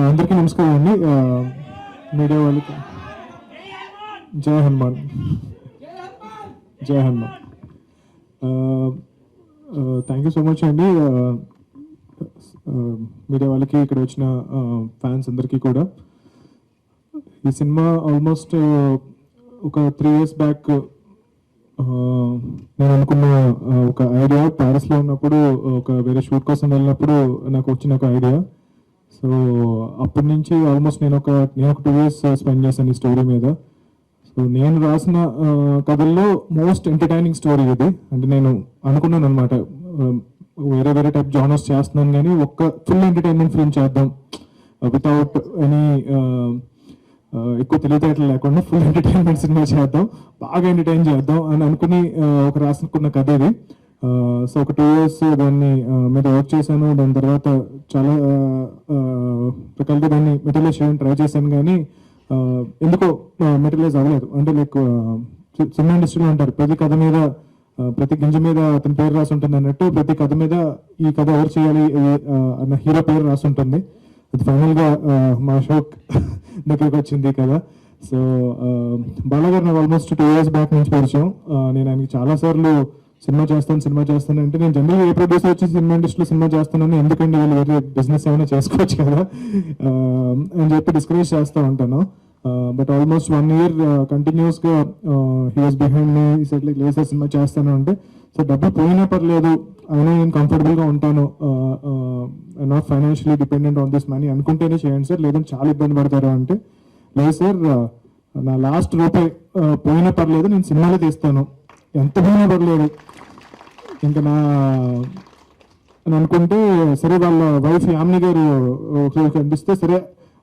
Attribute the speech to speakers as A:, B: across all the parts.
A: అందరికీ నమస్కారం అండి. మీడియా వాళ్ళకి జై హనుమాన్, జై Hanuman. Thank you so much అండి. మీడియా వాళ్ళకి, ఇక్కడ వచ్చిన ఫ్యాన్స్ అందరికీ కూడా. ఈ సినిమా ఆల్మోస్ట్ ఒక 3 years బ్యాక్ నేను అనుకున్న ఒక ఐడియా. ప్యారిస్లో ఉన్నప్పుడు ఒక వేరే షూట్ కోసం వెళ్ళినప్పుడు నాకు వచ్చిన ఒక ఐడియా. సో అప్పటి నుంచి ఆల్మోస్ట్ నేను ఒక 2 years స్పెండ్ చేశాను ఈ స్టోరీ మీద. సో నేను రాసిన కథల్లో మోస్ట్ ఎంటర్టైనింగ్ స్టోరీ ఇది. అంటే నేను అనుకున్నాను అనమాట, వేరే వేరే టైప్ జానర్స్ చేస్తున్నాను కానీ ఒక్క ఫుల్ ఎంటర్టైన్మెంట్ ఫిల్మ్ చేద్దాం, వితౌట్ ఎనీ ఎక్కువ తెలివితేటలు లేకుండా ఫుల్ ఎంటర్టైన్మెంట్ సినిమా చేద్దాం, బాగా ఎంటర్టైన్ చేద్దాం అని అనుకుని ఒక రాసుకున్న కథ ఇది. సో ఒక 2 years దాన్ని మీద వర్క్ చేశాను. దాని తర్వాత చాలా రకాలుగా దాన్ని మెటీరియలైజ్ చేయడానికి ట్రై చేశాను కానీ ఎందుకో మెటీరియలైజ్ అవ్వలేదు. అంటే లైక్ సినిమా ఇండస్ట్రీలో అంటారు, ప్రతి కథ మీద ప్రతి గింజ మీద అతని పేరు రాసి ఉంటుంది అన్నట్టు, ప్రతి కథ మీద ఈ కథ ఎవరు చేయాలి అన్న హీరో పేరు రాసి ఉంటుంది. అది ఫైనల్గా మా అశోక్ దగ్గరికి వచ్చింది కదా. సో బాలగారు నాకు ఆల్మోస్ట్ 2 years బ్యాక్ నుంచి పరిచయం. నేను ఆయనకి చాలాసార్లు సినిమా చేస్తాను అంటే, నేను జనరల్గా ఏ ప్రొడ్యూసర్ వచ్చి సినిమా ఇండస్ట్రీలో సినిమా చేస్తున్నాను, ఎందుకంటే వీళ్ళు వేరే బిజినెస్ ఏమైనా చేసుకోవచ్చు కదా అని చెప్పి డిస్కరేజ్ చేస్తూ ఉంటాను. బట్ ఆల్మోస్ట్ 1 year కంటిన్యూస్గా హీ వాస్ బిహైండ్ మీ. సెట్ లైక్ లేసే సినిమా చేస్తాను అంటే, సో డబ్బు పోయినా పర్లేదు, అయినా నేను కంఫర్టబుల్గా ఉంటాను, not financially dependent on this money అనుకుంటేనే చేయండి సార్, లేదంటే చాలా ఇబ్బంది పడతారు అంటే, లేదు సార్ నా లాస్ట్ రూపాయి పోయినా పర్లేదు, నేను సినిమాలో తీస్తాను, ఎంత పోయినా పర్లేదు ఇంకా నా అని అనుకుంటే, సరే వాళ్ళ వైఫ్ యామిని గారు కనిపిస్తే, సరే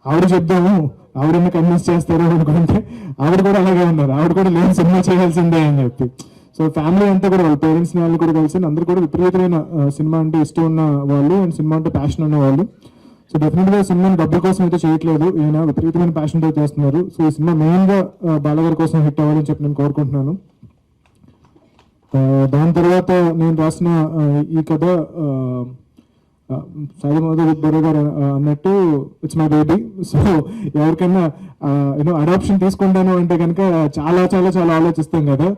A: ఆవిడ చెప్దాము, ఆవిడన్నా కన్విన్స్ చేస్తారు అనుకుంటే, ఆవిడ కూడా అలాగే ఉన్నారు, ఆవిడ కూడా లేదు సినిమా చేయాల్సిందే అని చెప్పి. సో ఫ్యామిలీ అంతా కూడా వాళ్ళ పేరెంట్స్ వాళ్ళు కూడా కలిసి అందరూ కూడా విపరీతమైన సినిమా అంటే ఇష్టం ఉన్న వాళ్ళు అండ్ సినిమా అంటే ప్యాషన్ ఉన్న వాళ్ళు. సో డెఫినెట్గా సినిమాని డబ్బుల కోసం అయితే చేయట్లేదు, ఈయన విపరీతమైన ప్యాషన్తో చేస్తున్నారు. సో ఈ సినిమా మెయిన్గా బాలగారి కోసం హిట్ అవ్వాలని చెప్పి నేను కోరుకుంటున్నాను. దాని తర్వాత నేను రాసిన ఈ కథ సాయి మాధవ్ బొర్ర గారు అన్నట్టు ఇట్స్ మై బేబీ. సో ఎవరికైనా అడాప్షన్ తీసుకుంటాను అంటే కనుక చాలా చాలా చాలా ఆలోచిస్తాం కదా.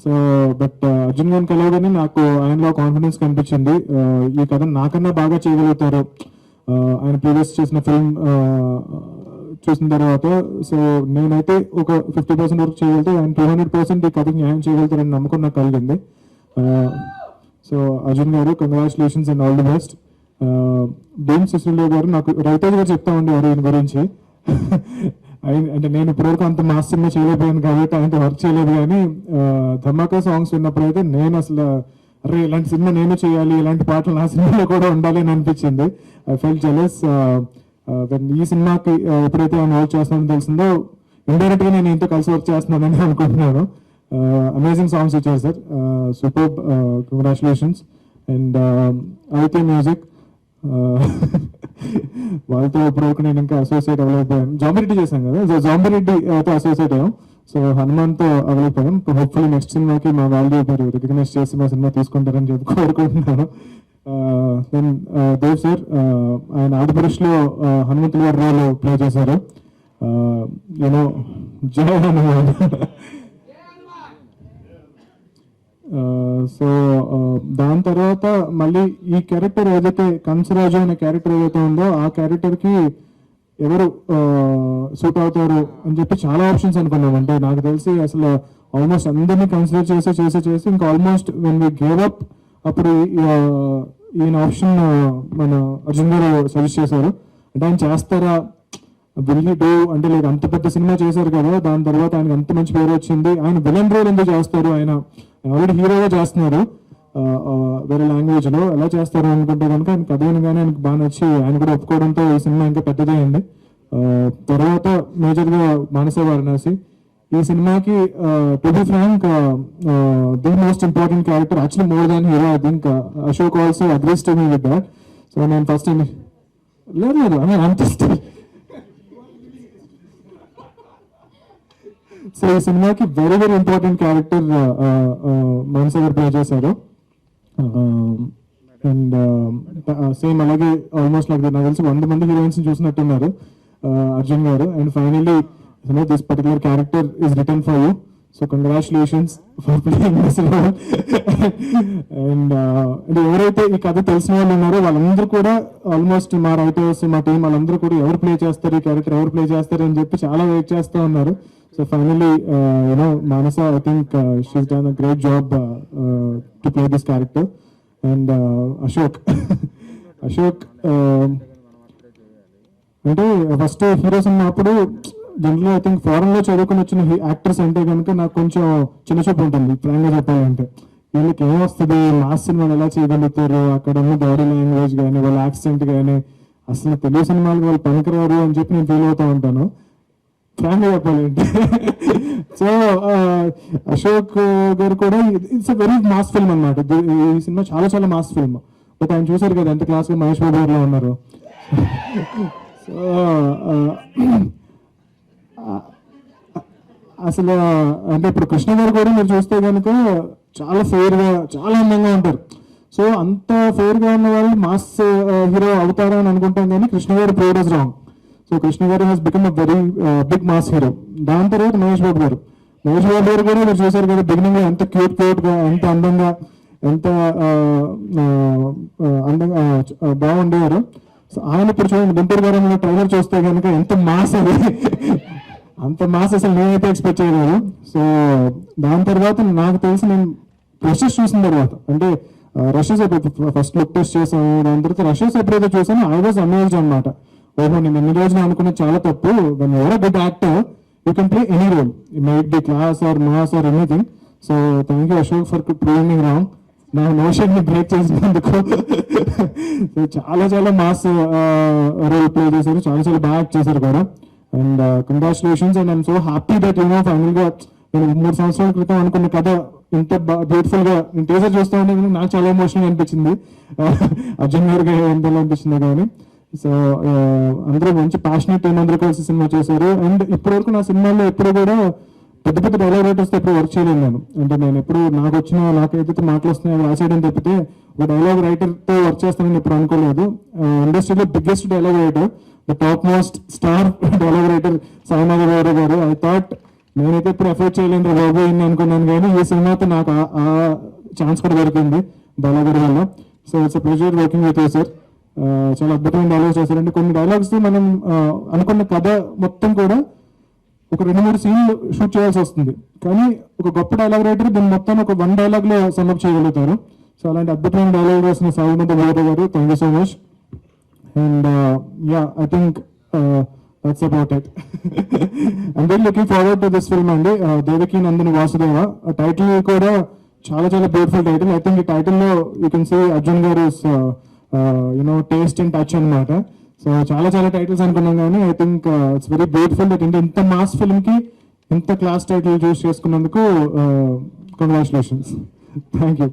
A: సో బట్ అర్జున్ గారిని కలవగానే నాకు ఆయనలో కాన్ఫిడెన్స్ కనిపించింది, ఈ కథ నాకన్నా బాగా చేయగలుగుతారు ఆయన ప్రీవియస్ చేసిన ఫిల్మ్ చూసిన తర్వాత. సో నేనైతే ఒక 50% వరకు చేయగలిగితే ఆయన 200% ఈ కథకి న్యాయం చేయగలుగుతారని నమ్మకం నాకు కలిగింది. సో అర్జున్ గారు, congratulations and all the best. Bheem Ceciroleo గారు, నాకు రవితేజ్ గారు చెప్తా ఉండేవారు ఈయన గురించి. అంటే నేను ఇప్పటివరకు అంత మాస్ సినిమా చేయలేకపోయాను కాబట్టి ఆయనతో వర్క్ చేయలేదు, కానీ ధమాకా సాంగ్స్ విన్నప్పుడు అయితే నేను అసలు అరే ఇలాంటి సినిమా నేను చేయాలి, ఇలాంటి పాటలు నా సినిమాలో కూడా ఉండాలి అని అనిపించింది. I felt jealous. ఈ సినిమాకి ఎప్పుడైతే ఆయన వర్క్ చేస్తున్నానో తెలిసిందో, ఇండైరెక్ట్ గా నేను ఇంతో కలిసి వర్క్ చేస్తున్నానని అనుకుంటున్నాను. అమేజింగ్ సాంగ్స్ ఇచ్చారు సార్, సూపర్, కంగ్రాచులేషన్స్. అండ్ అయితే మ్యూజిక్ వాళ్ళతో ఇప్పటివరకు నేను ఇంకా అసోసియేట్ అవ్వలేకపోయాను. జాంబిరెడ్డి చేశాను కదా, సో జాంబిరెడ్డితో అసోసియేట్ అయ్యాం. సో హనుమాన్తో అవ్వలేకపోయాం. హోప్ఫుల్లీ నెక్స్ట్ సినిమాకి మా వాల్యూ మీరు రికగ్నైజ్ చేసి మా సినిమా తీసుకుంటారని చెప్పి కోరుకుంటున్నాను. దెన్ దేవ్ సార్, ఆయన ఆదిపురుషులో హనుమంతుల గారి రోల్ ప్లే చేశారు. యూనో జై హనుమాన్. సో దాని తర్వాత మళ్ళీ ఈ క్యారెక్టర్ ఏదైతే కంసరాజు అనే క్యారెక్టర్ ఏదైతే ఉందో, ఆ క్యారెక్టర్కి ఎవరు సూట్ అవుతారు అని చెప్పి చాలా ఆప్షన్స్ అనుకున్నాం. అంటే నాకు తెలిసి అసలు ఆల్మోస్ట్ అందరినీ కన్సిడర్ చేసి ఇంకా almost when we gave up, అప్పుడు ఈయన ఆప్షన్ మన అర్జున్ గారు సజెస్ట్ చేశారు. అంటే ఆయన చేస్తారా, విల్ హీ డూ, అంటే లేదు అంత పెద్ద సినిమా చేశారు కదా, దాని తర్వాత ఆయనకు అంత మంచి పేరు వచ్చింది, ఆయన విలన్ రోల్ ఎందుకు చేస్తారు, ఆయన ఆల్రెడీ హీరోగా చేస్తున్నారు వేరే లాంగ్వేజ్ లో, ఎలా చేస్తారు అనుకుంటే కనుక ఆయన కథ వినగానే ఆయనకు బాగా నచ్చి ఆయన కూడా ఒప్పుకోవడంతో ఈ సినిమా ఇంకా పెద్దదైంది. తర్వాత మేజర్ గా మానస వారణాసి. ఈ సినిమాకి to be frank the most important character, actually more than hero. I think Ashok also agrees to me with that. So నేను ఫస్ట్ లేదు అంత. సో ఈ సినిమాకి very very important character Manasa గారు ప్లే చేశారు. అండ్ సేమ్ అలాగే ఆల్మోస్ట్ లైక్ నాకు తెలిసి 100 మంది హీరోయిన్స్ చూసినట్టున్నారు అర్జున్ గారు. And finally this particular character is written for you. So congratulations for playing this role. And ఎవరైతే ఈ కథ తెలిసిన వాళ్ళు ఉన్నారో వాళ్ళందరూ కూడా ఆల్మోస్ట్ మా రైటర్స్ మా టీం వాళ్ళందరూ కూడా ఎవరు ప్లే చేస్తారు ఈ క్యారెక్టర్ ఎవరు ప్లే చేస్తారు అని చెప్పి చాలా వెయిట్ చేస్తూ ఉన్నారు. So finally Manasa I think she's done a great job to play this character. And Ashok అంటే ఫస్ట్ హీరోస్ ఉన్నప్పుడు జనరల్ ఐ థింక్ ఫారెన్ లో చదువుకుని వచ్చిన యాక్టర్స్ అంటే కనుక నాకు కొంచెం చిన్న చూపు ఉంటుంది ఫ్రాంక్ గా చెప్పాలంటే. వీళ్ళకి ఏమొస్తుంది మాస్ సినిమాలు ఎలా చేయగలుగుతారు, అక్కడ ఉన్న బాడీ లాంగ్వేజ్ కానీ వాళ్ళ యాక్సెంట్ కానీ అసలు తెలుగు సినిమాలకు వాళ్ళు పనికిరారు అని చెప్పి నేను ఫీల్ అవుతూ ఉంటాను ఫ్రాంక్ గా చెప్పాలంటే. సో అశోక్ గారు కూడా it's a very mass film అనమాట. ఈ సినిమా చాలా చాలా మాస్ ఫిల్మ్. బట్ ఆయన చూసారు కదా ఎంత క్లాస్ గా మహేష్ బాబు గారిలో ఉన్నారు. సో అసలు అంటే ఇప్పుడు కృష్ణ గారు కూడా మీరు చూస్తే కనుక చాలా ఫెయిర్ గా చాలా అందంగా ఉంటారు. సో అంత ఫెయిర్ గా ఉన్న వాళ్ళు మాస్ హీరో అవుతారా అని అనుకుంటాం కానీ కృష్ణ గారు played is wrong. So Krishna గారు has become a very big mass hero. దాని తర్వాత మహేష్ బాబు గారు కూడా మీరు చూసారు కదా బిగినింగ్ లో ఎంత క్యూట్ గా ఎంత అందంగా ఎంత అందంగా బాగుండేవారు. సో ఆయన ఇప్పుడు చూడండి గుంటూరు గారు ట్రైలర్ చూస్తే కనుక ఎంత మాస్ అది అంత మాస్ అసలు నేనైతే ఎక్స్పెక్ట్ చేయలేదు. సో దాని తర్వాత నాకు తెలిసి నేను రషెస్ చూసిన తర్వాత అంటే రషెస్ ఫస్ట్ లుక్ టెస్ట్ చేసాను. దాని తర్వాత రషెస్ ఎప్పుడైతే చూసానో ఐ వాజ్ అమేజ్డ్ అనమాట. ఓహో నేను ఎన్ని రోజులు అనుకున్నది చాలా తప్పు. One ever good actor you can play any role make the class or mass or anything. So thank you Ashok for proving me wrong. నా నోషన్ ని బ్రేక్ చేసినందుకు. సో చాలా చాలా మాస్ రోల్ ప్లే చేశారు, చాలా చాలా బాగా యాక్ట్ చేశారు కూడా. And congratulations. And I'm so happy that final గా నేను 3 సంవత్సరాల క్రితం అనుకున్న కథ ఇంత బ్యూటిఫుల్ గా నేను టీజర్ చూస్తా ఉంటే నాకు చాలా ఎమోషనల్ అనిపించింది. అర్జున్ గారికి ఎంత అనిపించింది కానీ. సో అందరూ మంచి ప్యాషనెట్ టీం అందరూ కలిసి సినిమా చేశారు. అండ్ ఇప్పటి వరకు నా సినిమాల్లో ఎప్పుడు కూడా పెద్ద పెద్ద డైలాగ్ రైటర్స్ తో ఎప్పుడు వర్క్ చేయలేదు నేను. అంటే నేను ఎప్పుడు నాకు ఏదైతే మాటలు వస్తున్నాయో రాసేయడం తప్పితే ఒక డైలాగ్ రైటర్ తో వర్క్ చేస్తానని ఎప్పుడు అనుకోలేదు. ఇండస్ట్రీలో biggest dialogue writer the top most star dialogue writer Sainath గారు. ఐ థాట్ నేనైతే ఇప్పుడు ఎఫర్ట్ చేయలేను బాబు అనుకున్నాను కానీ ఈ సినిమాతో నాకు ఆ ఛాన్స్ కూడా దొరికింది డైలాగ్ వల్ల. So it's a pleasure working with you sir. చాలా అద్భుతమైన డైలాగ్స్ చేశారంటే కొన్ని డైలాగ్స్ మనం అనుకున్న కథ మొత్తం కూడా ఒక 2-3 సీన్లు షూట్ చేయాల్సి వస్తుంది కానీ ఒక గొప్ప డైలాగ్ రైటర్ దీన్ని మొత్తం ఒక 1 డైలాగ్ లో సమ్అప్ చేయగలుగుతారు. సో అలాంటి అద్భుతమైన డైలాగ్ వేసిన సాయినాథ్ గారు thank you so much. And I think that's about it. I'm really looking forward to this film అండి. దేవకి నందిని వాసుదేవ టైటిల్ కూడా చాలా చాలా బ్యూటిఫుల్ టైటిల్. ఐ థింక్ ఈ టైటిల్ లో యూ కెన్ సీ అర్జున్ గారు టేస్ట్ అండ్ టచ్ అనమాట. సో చాలా చాలా టైటిల్స్ అనుకున్నాం కానీ I think it's very beautiful that ఇంత మాస్ ఫిల్మ్ కి ఇంత క్లాస్ టైటిల్ చూస్ చేసుకున్నందుకు కంగ్రాచులేషన్స్. Thank you.